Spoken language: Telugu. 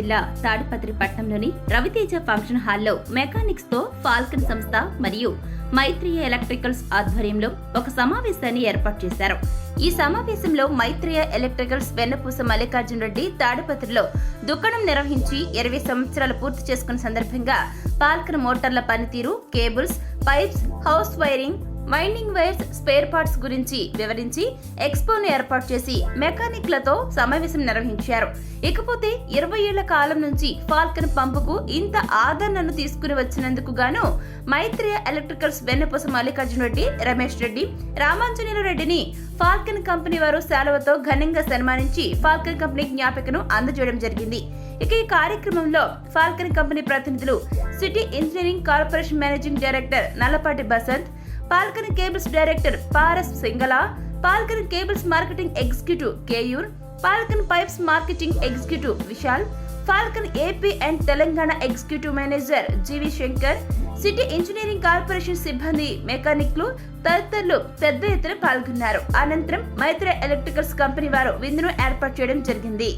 జిల్లా తాడిపత్రి పట్టణంలోని రవితేజ ఫంక్షన్ హాల్లో మెకానిక్స్ తో ఫాల్కన్ సంస్థ మరియు మైత్రేయ ఎలక్ట్రికల్స్ ఆధ్వర్యంలో ఒక సమావేశాన్ని ఏర్పాటు చేశారు. ఈ సమావేశంలో మైత్రేయ ఎలక్ట్రికల్స్ వెన్నపూస మల్లికార్జున రెడ్డి తాడిపత్రిలో దుకాణం నిర్వహించి 20 సంవత్సరాలు పూర్తి చేసుకున్న సందర్భంగా ఫాల్కన్ మోటార్ల పనితీరు, cables, pipes, house wiring, winding wires, spare parts గురించి వివరించి ఎక్స్పోను ఏర్పాటు చేసి మెకానిక్లతో సమావేశం నిర్వహించారు. ఇకపోతే 20 ఏళ్ల కాలం నుంచి ఫాల్కన్ పంపుకు ఇంత ఆదరణను తీసుకుని వచ్చినందుకు గాను మైత్రేయ ఎలక్ట్రికల్స్ వెన్నపూస మల్లికార్జున రెడ్డి, రమేష్ రెడ్డి, రామాంజనేయులు రెడ్డిని ఫాల్కన్ కంపెనీ వారు శాలువతో ఘనంగా సన్మానించి ఫాల్కన్ కంపెనీ జ్ఞాపికను అందజేయడం జరిగింది. ఇక ఈ కార్యక్రమంలో ఫాల్కన్ కంపెనీ ప్రతినిధులు city engineering corporation managing director Nallapati Basanth, Falcon cables director Paras Singla, Falcon cables marketing executive Keyur, Falcon pipes marketing executive Vishal, Falcon AP and Telangana executive manager G V Shankar, city engineering corporation సిబ్బంది, మెకానిక్లు తదితరులు పెద్ద ఎత్తున పాల్గొన్నారు. అనంతరం మైత్రేయ ఎలక్ట్రికల్స్ కంపెనీ వారు విందును ఏర్పాటు చేయడం జరిగింది.